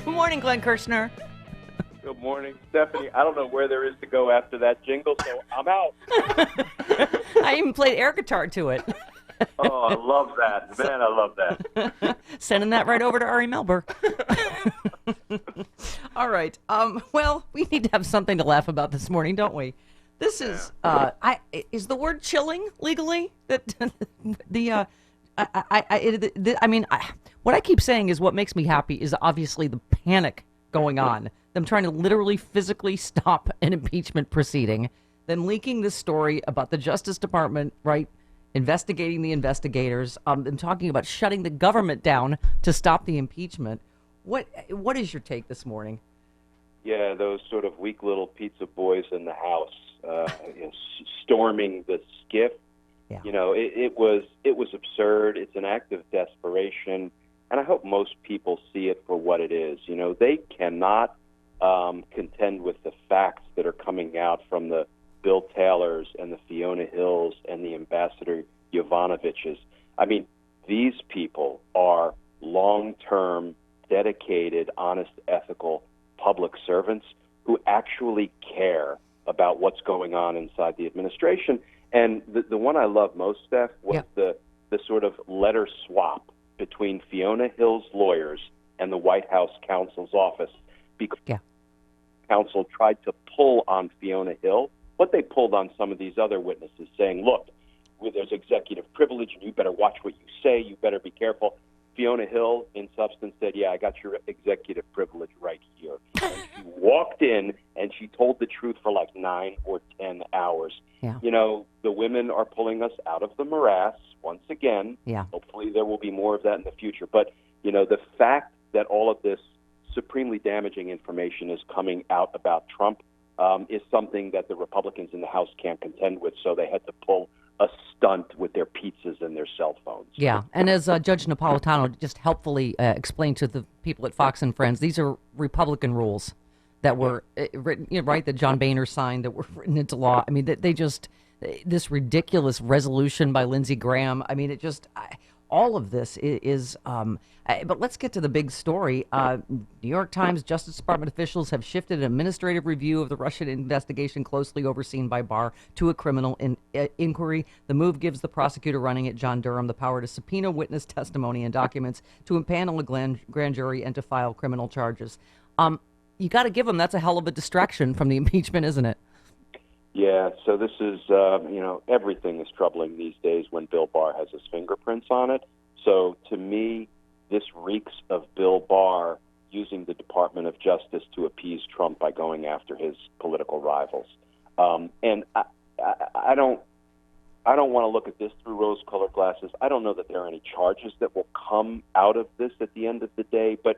Good morning, Glenn Kirschner. Good morning, Stephanie. I don't know where there is to go after that jingle, so I'm out. I even played air guitar to it. Oh, I love that. Man, I love that. Sending that right over to Ari Melber. All right. Well, we need to have something to laugh about this morning, don't we? This is is the word chilling legally? That what I keep saying is what makes me happy is obviously the panic going on. Them trying to literally physically stop an impeachment proceeding, them leaking this story about the Justice Department, right? Investigating the investigators, them talking about shutting the government down to stop the impeachment. What is your take this morning? Yeah, those sort of weak little pizza boys in the House, storming the skiff. Yeah. It was absurd. It's an act of desperation, and I hope most people see it for what it is. They cannot contend with the facts that are coming out from the Bill Taylors and the Fiona Hills and the Ambassador Yovanovitches. I mean, these people are long-term, dedicated, honest, ethical public servants who actually care about what's going on inside the administration. And the one I love most, Steph, was the sort of letter swap between Fiona Hill's lawyers and the White House counsel's office, because counsel tried to pull on Fiona Hill what they pulled on some of these other witnesses, saying, look, there's executive privilege, and you better watch what you say, you better be careful. Fiona Hill, in substance, said, yeah, I got your executive privilege right here. And she walked in, and she told the truth for like 9 or 10 hours. Yeah. The women are pulling us out of the morass once again. Yeah. Hopefully there will be more of that in the future. But, the fact that all of this supremely damaging information is coming out about Trump is something that the Republicans in the House can't contend with, so they had to pull a stunt with their pizzas and their cell phones. Yeah, and as Judge Napolitano just helpfully explained to the people at Fox and Friends, these are Republican rules that were written, right, that John Boehner signed, that were written into law. I mean, they just, this ridiculous resolution by Lindsey Graham, I mean, all of this is, but let's get to the big story. New York Times Justice Department officials have shifted an administrative review of the Russian investigation closely overseen by Barr to a criminal inquiry. The move gives the prosecutor running it, John Durham, the power to subpoena witness testimony and documents, to impanel a grand jury, and to file criminal charges. You got to give them, that's a hell of a distraction from the impeachment, isn't it? Yeah, so this is, everything is troubling these days when Bill Barr has his fingerprints on it. So to me, this reeks of Bill Barr using the Department of Justice to appease Trump by going after his political rivals. And I don't want to look at this through rose-colored glasses. I don't know that there are any charges that will come out of this at the end of the day. But,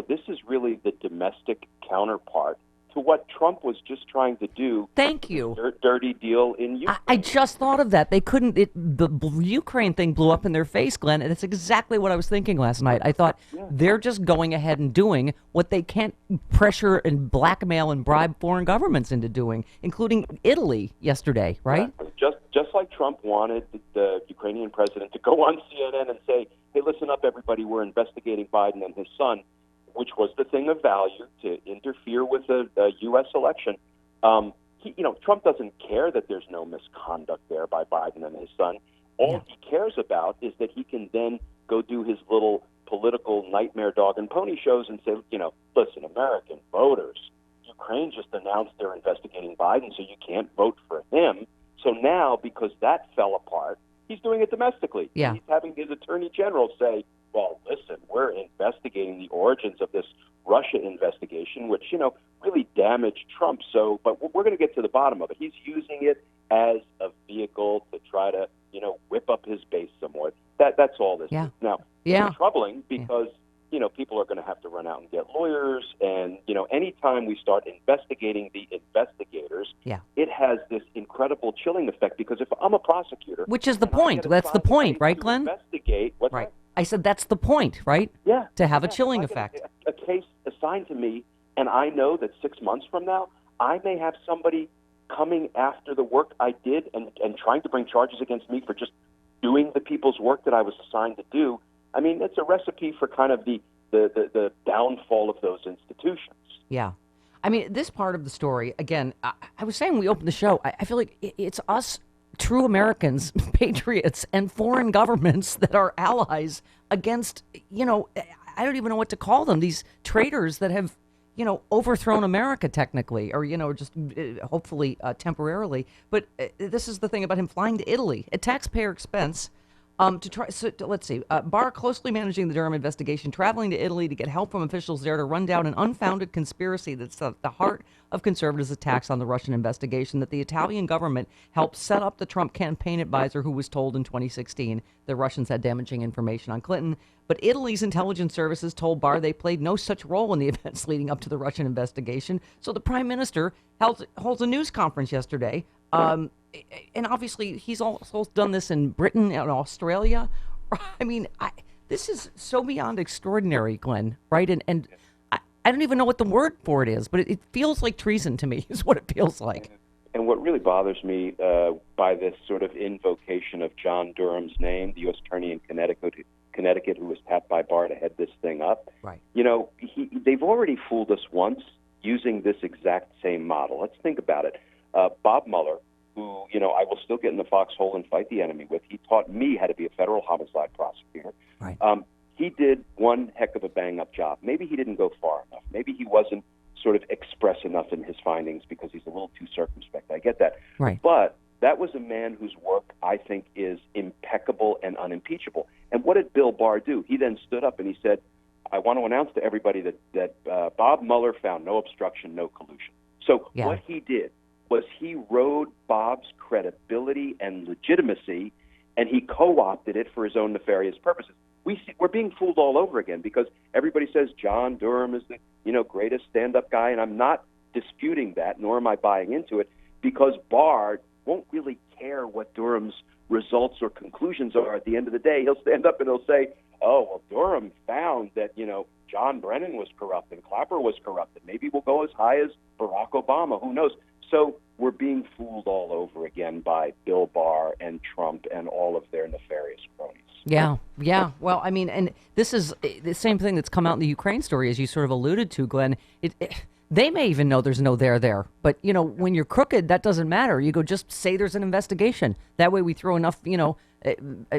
this is really the domestic counterpart to what Trump was just trying to do. Thank you. Dirty deal in Ukraine. I just thought of that. They couldn't. The Ukraine thing blew up in their face, Glenn, and it's exactly what I was thinking last night. I thought they're just going ahead and doing what they can't pressure and blackmail and bribe foreign governments into doing, including Italy yesterday, right? Yeah. Just like Trump wanted the Ukrainian president to go on CNN and say, "Hey, listen up, everybody. We're investigating Biden and his son," which was the thing of value to interfere with a U.S. election. Trump doesn't care that there's no misconduct there by Biden and his son. All he cares about is that he can then go do his little political nightmare dog and pony shows and say, listen, American voters, Ukraine just announced they're investigating Biden, so you can't vote for him. So now, because that fell apart, he's doing it domestically. Yeah. He's having his attorney general say, well, listen, we're investigating the origins of this Russia investigation, which, really damaged Trump. But we're going to get to the bottom of it. He's using it as a vehicle to try to, whip up his base some more. That's all this is. Now, it's troubling because, people are going to have to run out and get lawyers. And, anytime we start investigating the investigators, it has this incredible chilling effect, because if I'm a prosecutor... Which is the point. That's the point, right, Glenn? Investigate. Right. I said that's the point, right? Yeah. To have a chilling effect. A case assigned to me, and I know that 6 months from now, I may have somebody coming after the work I did and trying to bring charges against me for just doing the people's work that I was assigned to do. I mean, it's a recipe for kind of the the downfall of those institutions. Yeah. I mean, this part of the story, again, I was saying we opened the show, I feel like it's us true Americans, patriots, and foreign governments that are allies against, I don't even know what to call them, these traitors that have, overthrown America technically, or, just hopefully temporarily. But this is the thing about him flying to Italy at taxpayer expense. To try, let's see. Barr closely managing the Durham investigation, traveling to Italy to get help from officials there to run down an unfounded conspiracy that's at the heart of conservatives' attacks on the Russian investigation. That the Italian government helped set up the Trump campaign advisor, who was told in 2016 the Russians had damaging information on Clinton. But Italy's intelligence services told Barr they played no such role in the events leading up to the Russian investigation. So the prime minister holds a news conference yesterday. And obviously, he's also done this in Britain and Australia. I mean, this is so beyond extraordinary, Glenn, right? And I don't even know what the word for it is, but it feels like treason to me, is what it feels like. And what really bothers me by this sort of invocation of John Durham's name, the U.S. Attorney in Connecticut, who was tapped by Barr to head this thing up, right? They've already fooled us once using this exact same model. Let's think about it. Bob Mueller, who, I will still get in the foxhole and fight the enemy with. He taught me how to be a federal homicide prosecutor. Right. He did one heck of a bang-up job. Maybe he didn't go far enough. Maybe he wasn't sort of express enough in his findings because he's a little too circumspect. I get that. Right. But that was a man whose work, I think, is impeccable and unimpeachable. And what did Bill Barr do? He then stood up and he said, I want to announce to everybody that Bob Mueller found no obstruction, no collusion. So what he did was he rode Bob's credibility and legitimacy, and he co-opted it for his own nefarious purposes. We're being fooled all over again because everybody says John Durham is the greatest stand-up guy, and I'm not disputing that, nor am I buying into it, because Barr won't really care what Durham's results or conclusions are. At the end of the day, he'll stand up and he'll say, oh, well, Durham found that, John Brennan was corrupt and Clapper was corrupt, and maybe we'll go as high as Barack Obama. Who knows? So we're being fooled all over again by Bill Barr and Trump and all of their nefarious cronies. Yeah. Well, I mean, and this is the same thing that's come out in the Ukraine story, as you sort of alluded to, Glenn. They may even know there's no there there. But, when you're crooked, that doesn't matter. You go just say there's an investigation. That way we throw enough,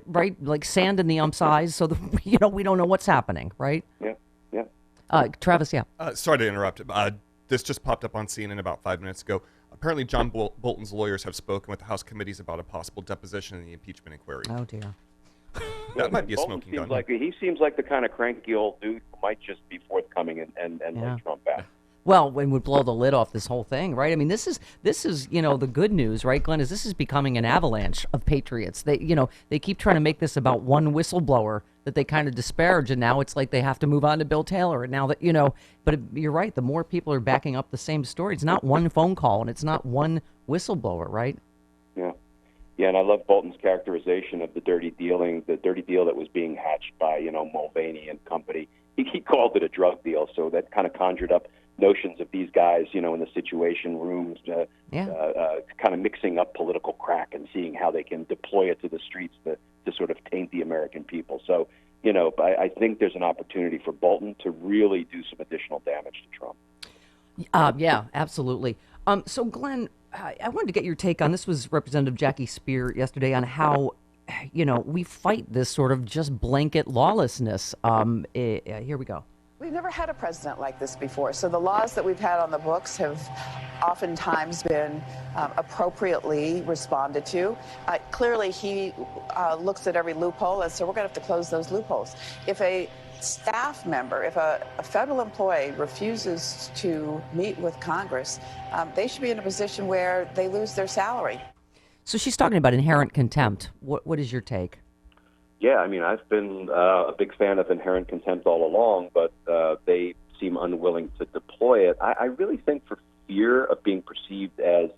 right, like sand in the ump's eyes so that, we don't know what's happening, right? Yeah. Travis, yeah. Sorry to interrupt. This just popped up on CNN about 5 minutes ago. Apparently, John Bolton's lawyers have spoken with the House committees about a possible deposition in the impeachment inquiry. Oh, dear. That might be a smoking gun. He seems like the kind of cranky old dude who might just be forthcoming and let Trump out. Well, and would blow the lid off this whole thing, right? I mean, this is the good news, right, Glenn? Is this is becoming an avalanche of patriots. They keep trying to make this about one whistleblower that they kind of disparage, and now it's like they have to move on to Bill Taylor. And now that but you're right. The more people are backing up the same story, it's not one phone call and it's not one whistleblower, right? Yeah, and I love Bolton's characterization of the dirty deal that was being hatched by Mulvaney and company. He called it a drug deal, so that kind of conjured up notions of these guys, in the Situation Rooms, kind of mixing up political crack and seeing how they can deploy it to the streets to sort of taint the American people. So, I think there's an opportunity for Bolton to really do some additional damage to Trump. Yeah, absolutely. So, Glenn, I wanted to get your take on this. Was Representative Jackie Spear yesterday on how, we fight this sort of just blanket lawlessness. Here we go. We've never had a president like this before, so the laws that we've had on the books have oftentimes been appropriately responded to. Clearly, he looks at every loophole, and so we're going to have to close those loopholes. If a staff member, if a federal employee refuses to meet with Congress, they should be in a position where they lose their salary. So she's talking about inherent contempt. What is your take? Yeah, I mean, I've been a big fan of inherent contempt all along, but they seem unwilling to deploy it. I really think for fear of being perceived as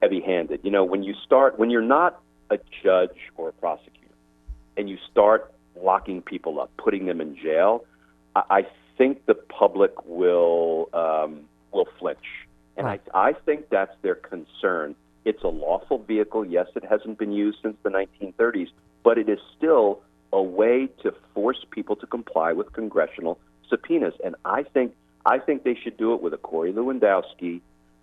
heavy-handed. When you're not a judge or a prosecutor, and you start locking people up, putting them in jail, I think the public will flinch. And Right. I think that's their concern. It's a lawful vehicle. Yes, it hasn't been used since the 1930s, but it is still a way to force people to comply with congressional subpoenas, and I think they should do it with a Corey Lewandowski.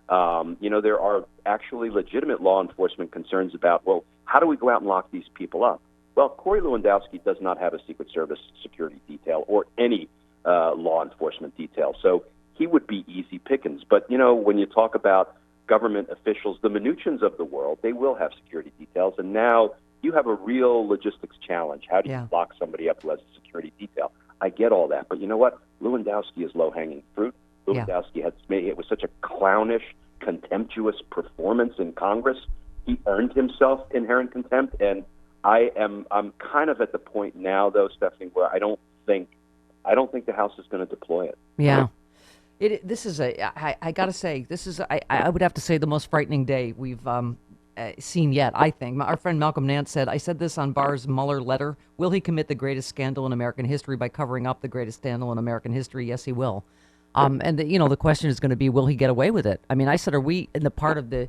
There are actually legitimate law enforcement concerns about, well, how do we go out and lock these people up? Well, Corey Lewandowski does not have a Secret Service security detail or any law enforcement detail, so he would be easy pickings. But, when you talk about government officials, the Mnuchins of the world, they will have security details, and now you have a real logistics challenge. How do you lock somebody up who has a security detail? I get all that, but you know what? Lewandowski is low-hanging fruit. Lewandowski it was such a clownish, contemptuous performance in Congress. He earned himself inherent contempt, and I'm kind of at the point now, though, Stephanie, where I don't think the House is going to deploy it. Yeah. This is I got to say, this is, I would have to say, the most frightening day we've seen yet, I think. Our friend Malcolm Nance said, I said this on Barr's Mueller letter, will he commit the greatest scandal in American history by covering up the greatest scandal in American history? Yes, he will. And the question is going to be, will he get away with it? I mean, I said, are we in the part of the,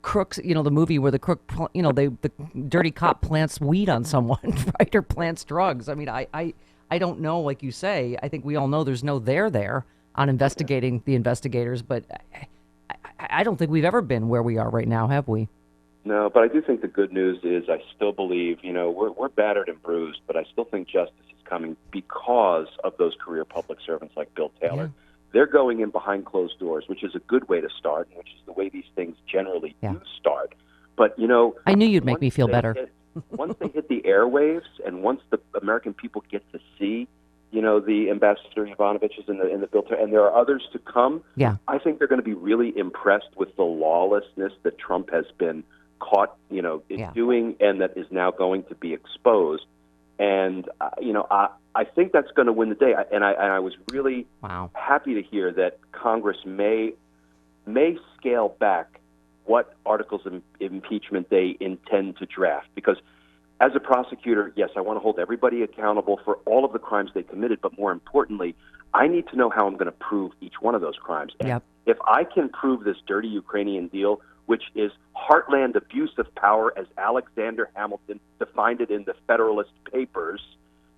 crooks, the movie where the crook, the dirty cop plants weed on someone, right? Or plants drugs. I mean, I don't know, like you say. I think we all know there's no there on investigating the investigators, but I don't think we've ever been where we are right now, have we? No, but I do think the good news is I still believe, we're battered and bruised, but I still think justice is coming because of those career public servants like Bill Taylor. Yeah. They're going in behind closed doors, which is a good way to start, and which is the way these things generally do start. But, I knew you'd make me feel better. Once they hit the airwaves and once the American people get to see, the Ambassador Yovanovitch's and the Bill Taylor, and there are others to come, I think they're going to be really impressed with the lawlessness that Trump has been caught, doing, and that is now going to be exposed. And, I think that's going to win the day. And I was really happy to hear that Congress may scale back what articles of impeachment they intend to draft. Because as a prosecutor, yes, I want to hold everybody accountable for all of the crimes they committed. But more importantly, I need to know how I'm going to prove each one of those crimes. And if I can prove this dirty Ukrainian deal, which is heartland abuse of power as Alexander Hamilton defined it in the Federalist Papers,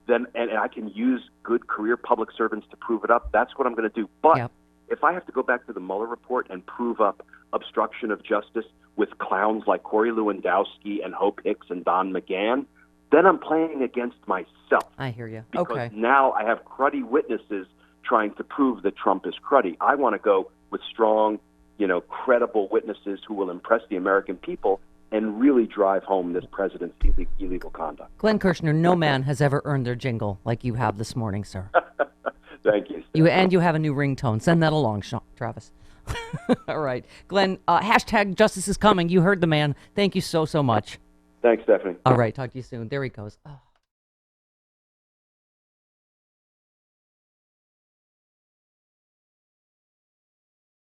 then and I can use good career public servants to prove it up, that's what I'm going to do. But if I have to go back to the Mueller report and prove up obstruction of justice with clowns like Corey Lewandowski and Hope Hicks and Don McGahn, then I'm playing against myself. I hear you. Because now I have cruddy witnesses trying to prove that Trump is cruddy. I want to go with strong, credible witnesses who will impress the American people and really drive home this president's illegal conduct. Glenn Kirschner, no man has ever earned their jingle like you have this morning, sir. Thank you. You have a new ringtone. Send that along, Travis. All right. Glenn, hashtag justice is coming. You heard the man. Thank you so much. Thanks, Stephanie. All right. Talk to you soon. There he goes. Oh.